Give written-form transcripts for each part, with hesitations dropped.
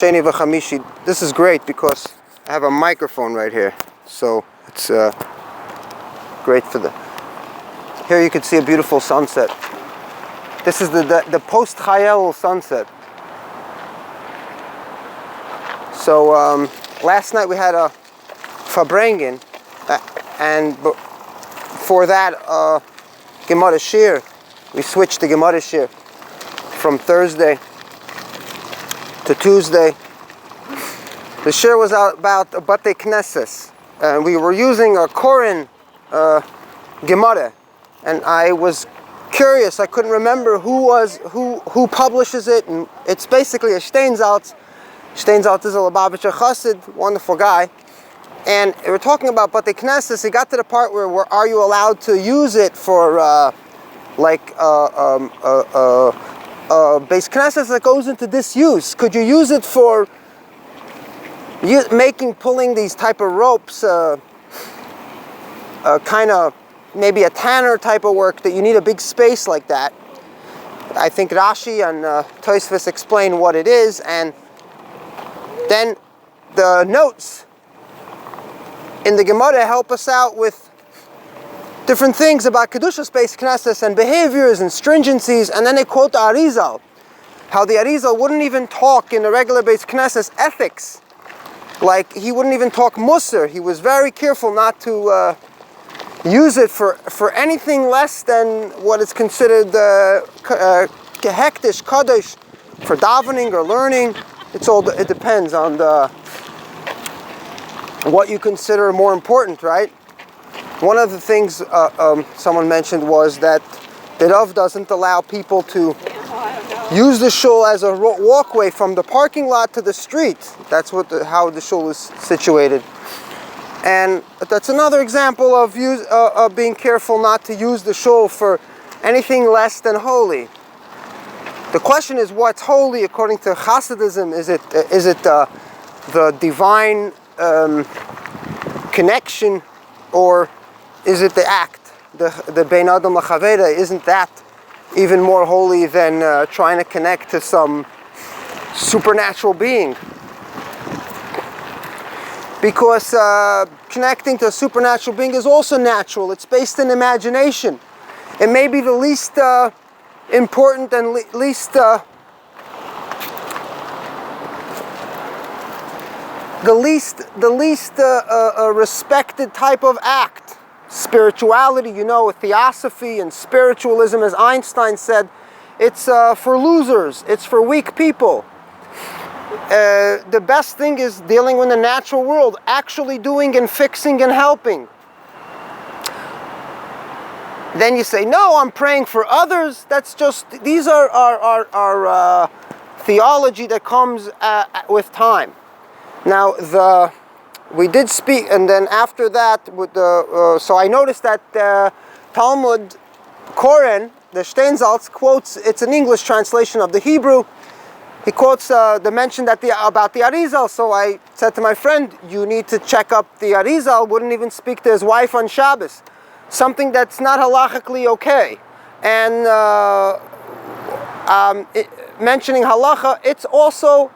Sheni v'chamishi. This is great because I have a microphone right here, so it's great for the. Here you can see a beautiful sunset. This is the post Chayel sunset. So last night we had a Farbrengen, and for that Gemara Shir, we switched the Gemara Shir from Thursday to Tuesday. The shir was about Batei Knesses, and we were using a Koran Gemara, and I was curious. I couldn't remember who publishes it, and it's basically a Steinsaltz. Steinsaltz is a Lubavitcher Chassid, wonderful guy, and we were talking about Batei Knesses. He got to the part where are you allowed to use it for base Knesses that goes into disuse? Could you use it for pulling these type of ropes, kind of maybe a tanner type of work that you need a big space like that? I think Rashi and Tosfos explain what it is, and then the notes in the Gemara help us out with different things about Kedushas Beis Knesses and behaviors and stringencies, and then they quote the Arizal, how the Arizal wouldn't even talk in the regular Beis Knesses ethics, like he wouldn't even talk Musar. He was very careful not to use it for anything less than what is considered hektish, kadosh, for davening or learning. It depends on what you consider more important, right? One of the things someone mentioned was that the Rav doesn't allow people to use the shul as a walkway from the parking lot to the street. That's how the shul is situated. And that's another example of being careful not to use the shul for anything less than holy. The question is, what's holy according to Hasidism? Is it the divine connection, or is it the act, the Bein Adam L'Chaveda? Isn't that even more holy than trying to connect to some supernatural being? Because connecting to a supernatural being is also natural. It's based in imagination. It may be the least important and least respected type of act. Spirituality, theosophy and spiritualism, as Einstein said, it's for losers, it's for weak people. The best thing is dealing with the natural world, actually doing and fixing and helping. Then you say, no, I'm praying for others. These are theology that comes with time. Now, we did speak, and then after that, so I noticed that Talmud Koren, the Steinsaltz, quotes, it's an English translation of the Hebrew. He quotes the mention about the Arizal. So I said to my friend, you need to check up the Arizal. Wouldn't even speak to his wife on Shabbos, something that's not halachically okay. And mentioning halacha, it's also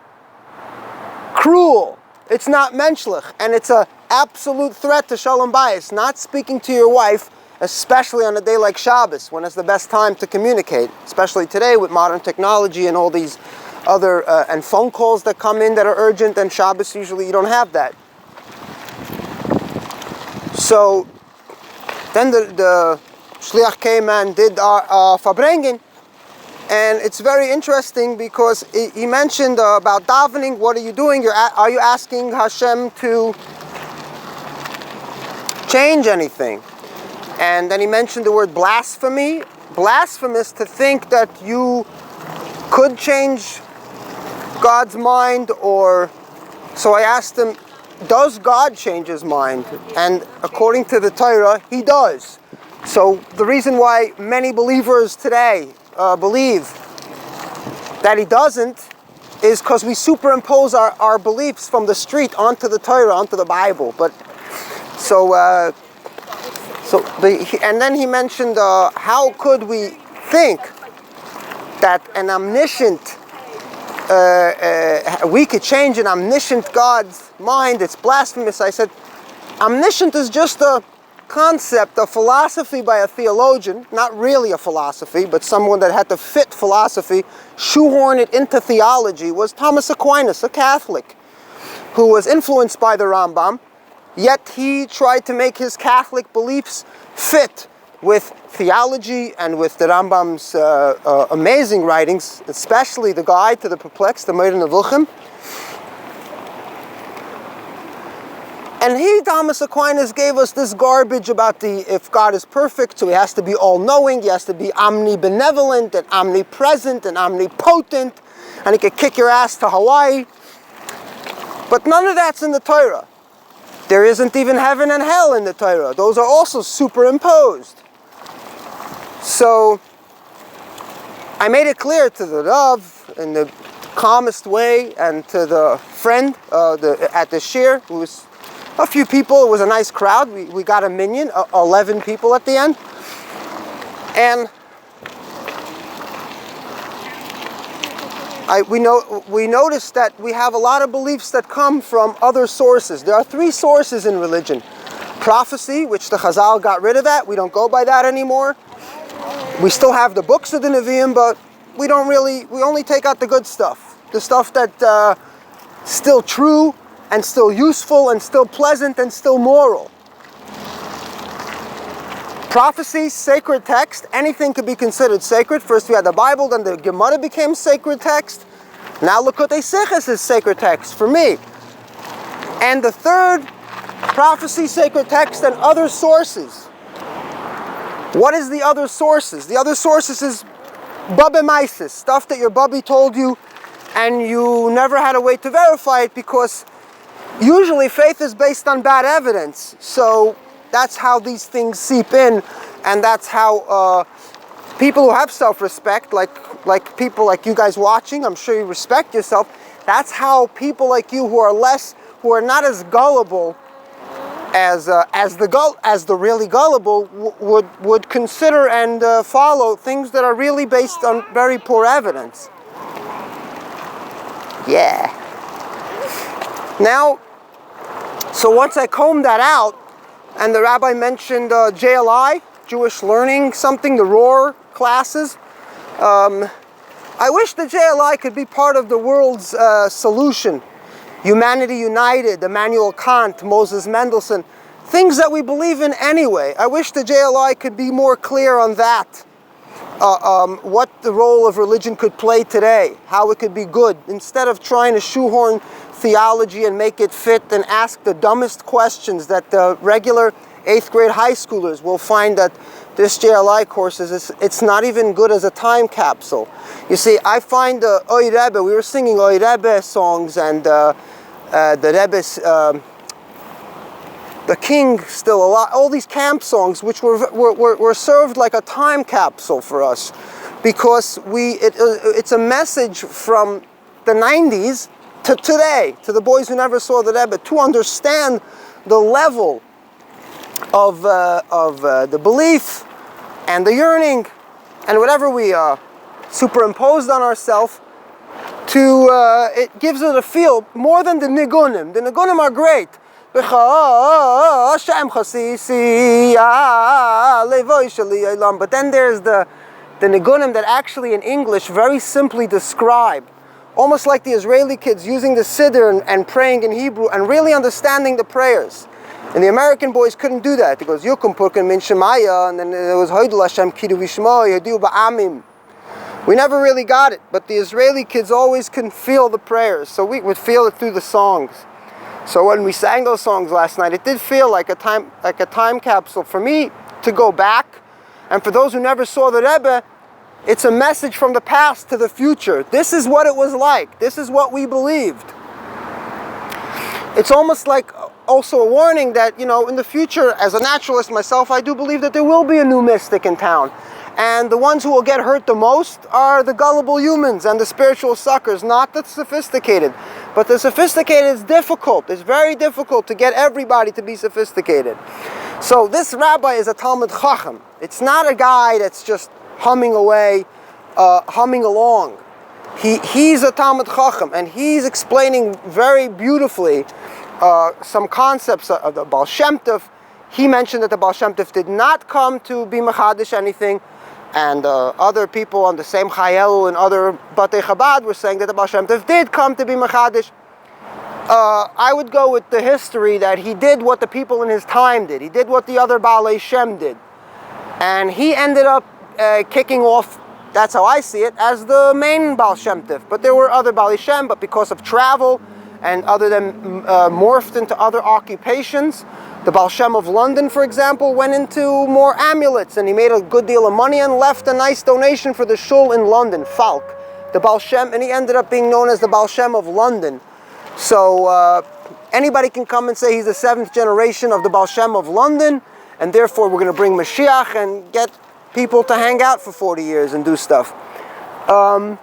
cruel. It's not menschlich, and it's an absolute threat to shalom bayis. Not speaking to your wife, especially on a day like Shabbos, when it's the best time to communicate, especially today with modern technology and all these other and phone calls that come in that are urgent, and Shabbos usually you don't have that. So then the shliach came and did our Farbrengen. And it's very interesting because he mentioned about davening. What are you doing? Are you asking Hashem to change anything? And then he mentioned the word blasphemy. Blasphemous to think that you could change God's mind, or... So I asked him, does God change his mind? And according to the Torah, he does. So the reason why many believers today believe that he doesn't is because we superimpose our beliefs from the street onto the Torah, onto the Bible. But and then he mentioned how could we think that an omniscient we could change an omniscient God's mind. It's blasphemous. I said, omniscient is just a concept, a philosophy by a theologian, not really a philosophy, but someone that had to fit philosophy, shoehorn it into theology, was Thomas Aquinas, a Catholic, who was influenced by the Rambam, yet he tried to make his Catholic beliefs fit with theology and with the Rambam's amazing writings, especially the Guide to the Perplexed, the Meir Nevuchim. And Thomas Aquinas, gave us this garbage about if God is perfect, so he has to be all-knowing, he has to be omnibenevolent and omnipresent and omnipotent, and he could kick your ass to Hawaii. But none of that's in the Torah. There isn't even heaven and hell in the Torah. Those are also superimposed. So I made it clear to the Rav in the calmest way, and to the friend at the shir, who was a few people. It was a nice crowd. We got a minyan, 11 people at the end. And we noticed that we have a lot of beliefs that come from other sources. There are 3 sources in religion. Prophecy, which the Chazal got rid of that. We don't go by that anymore. We still have the books of the Nevi'im, but we only take out the good stuff. The stuff that's still true, and still useful, and still pleasant, and still moral. Prophecy, sacred text, anything could be considered sacred. First we had the Bible, then the Gemara became sacred text. Now Likutei Sichos is sacred text for me. And the third, prophecy, sacred text, and other sources. What is the other sources? The other sources is Babemaisis, stuff that your bubby told you, and you never had a way to verify it, because usually faith is based on bad evidence. So that's how these things seep in, and that's how people who have self-respect, like people like you guys watching, I'm sure you respect yourself. That's how people like you who are not as gullible as the really gullible would consider and follow things that are really based on very poor evidence. Yeah. Now, so once I combed that out, and the rabbi mentioned JLI, Jewish Learning something, the Roar classes, I wish the JLI could be part of the world's solution. Humanity United, Immanuel Kant, Moses Mendelssohn, things that we believe in anyway. I wish the JLI could be more clear on that. What the role of religion could play today, how it could be good, instead of trying to shoehorn theology and make it fit and ask the dumbest questions that the regular 8th grade high schoolers will find that this JLI course it's not even good as a time capsule. You see, I find Oy Rebbe, we were singing Oy Rebbe songs, and the Rebbe's, the King still alive, all these camp songs, which were served like a time capsule for us, because it's a message from the 90s to today, to the boys who never saw the Rebbe, to understand the level of the belief and the yearning and whatever we superimposed on ourselves. It gives it a feel more than the nigunim. The nigunim are great. But then there's the nigunim that actually in English very simply describe, almost like the Israeli kids using the Siddur and praying in Hebrew and really understanding the prayers. And the American boys couldn't do that. It goes, Yukum Purkin Min Shemaya, and then there was Hoidul Hashem Kidu Vishmo, Yedu Ba'amim. We never really got it, but the Israeli kids always can feel the prayers, so we would feel it through the songs. So when we sang those songs last night, it did feel like a time capsule for me to go back. And for those who never saw the Rebbe, it's a message from the past to the future. This is what it was like. This is what we believed. It's almost like also a warning that, in the future, as a naturalist myself, I do believe that there will be a new mystic in town. And the ones who will get hurt the most are the gullible humans and the spiritual suckers, not the sophisticated. But the sophisticated is difficult. It's very difficult to get everybody to be sophisticated. So this rabbi is a Talmud Chacham. It's not a guy that's just humming away, humming along. He's a Talmud Chacham, and he's explaining very beautifully some concepts of the Baal Shem Tov. He mentioned that the Baal Shem Tov did not come to be mechadish anything, and other people on the same Chayelu and other Batei Chabad were saying that the Baal Shem Tov did come to be mechadish. I would go with the history that he did what the people in his time did. He did what the other Baalei Shem did. And he ended up kicking off, that's how I see it, as the main Baal Shem Tov. But there were other Baalei Shem, but because of travel and other than morphed into other occupations, the Baal Shem of London, for example, went into more amulets, and he made a good deal of money and left a nice donation for the shul in London, Falk. The Baal Shem, and he ended up being known as the Baal Shem of London. So anybody can come and say he's the 7th generation of the Baal Shem of London, and therefore we're going to bring Mashiach and get people to hang out for 40 years and do stuff. But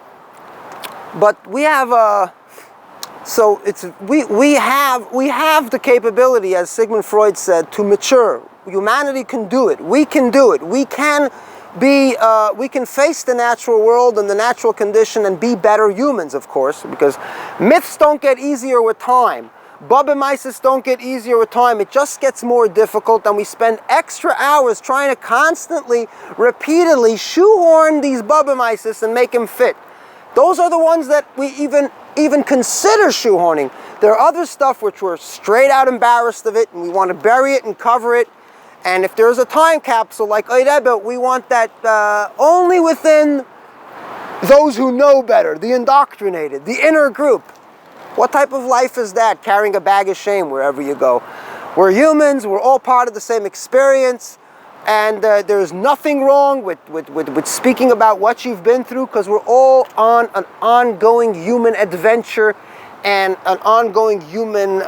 we have so it's we have the capability, as Sigmund Freud said, to mature. Humanity can do it. We can do it. We can face the natural world and the natural condition and be better humans, of course, because myths don't get easier with time. Bubba-mices don't get easier with time. It just gets more difficult, and we spend extra hours trying to constantly, repeatedly shoehorn these bubba-mices and make them fit. Those are the ones that we even consider shoehorning. There are other stuff which we're straight out embarrassed of it, and we want to bury it and cover it. And if there's a time capsule like Eirebe, we want that only within those who know better, the indoctrinated, the inner group. What type of life is that, carrying a bag of shame wherever you go? We're humans, we're all part of the same experience, and there's nothing wrong with speaking about what you've been through, because we're all on an ongoing human adventure and an ongoing human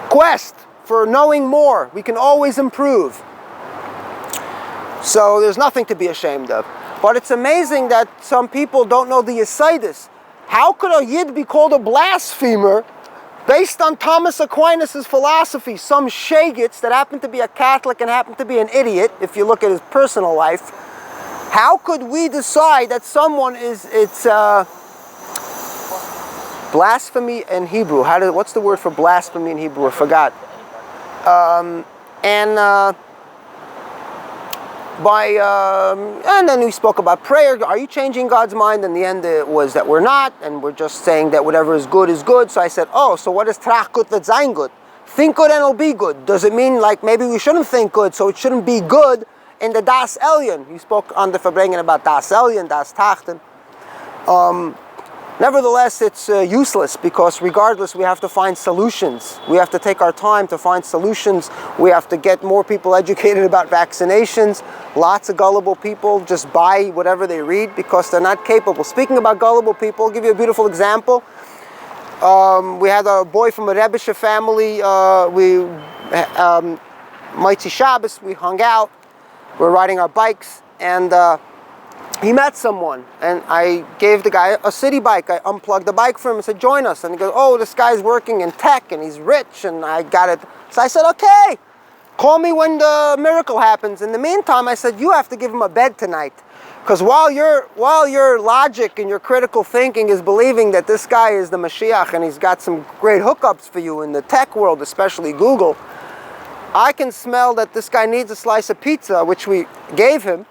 quest for knowing more. We can always improve. So there's nothing to be ashamed of. But it's amazing that some people don't know the Yesodis. How could a Yid be called a blasphemer based on Thomas Aquinas' philosophy? Some shagits that happen to be a Catholic and happen to be an idiot, if you look at his personal life. How could we decide that someone it's blasphemy in Hebrew? What's the word for blasphemy in Hebrew? I forgot. And then we spoke about prayer. Are you changing God's mind? In the end, it was that we're not, and we're just saying that whatever is good is good. So I said, oh, so what is trach gut wird sein gut? Think good and it'll be good. Does it mean like maybe we shouldn't think good, so it shouldn't be good in the Das Elyon? You spoke on the Verbringen about Das Elyon, Das Tachten. Nevertheless, it's useless, because regardless, we have to find solutions. We have to take our time to find solutions. We have to get more people educated about vaccinations. Lots of gullible people just buy whatever they read because they're not capable. Speaking about gullible people, I'll give you a beautiful example. We had a boy from a Rebbeische family. Moitzi Shabbos, we hung out. We were riding our bikes, and he met someone, and I gave the guy a city bike. I unplugged the bike for him and said, join us. And he goes, oh, this guy's working in tech and he's rich, and I got it. So I said, okay, call me when the miracle happens. In the meantime, I said, you have to give him a bed tonight. Because while your logic and your critical thinking is believing that this guy is the Mashiach and he's got some great hookups for you in the tech world, especially Google, I can smell that this guy needs a slice of pizza, which we gave him.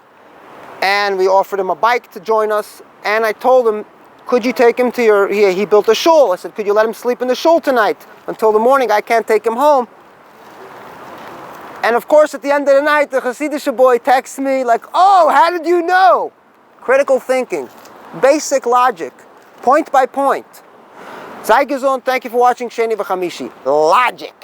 And we offered him a bike to join us, and I told him, could you take him to he built a shul. I said, could you let him sleep in the shul tonight until the morning? I can't take him home. And of course, at the end of the night, the Hasidische boy texts me like, oh, how did you know? Critical thinking, basic logic, point by point. Sei gesund, thank you for watching Sheni v'Chamishi. Logic.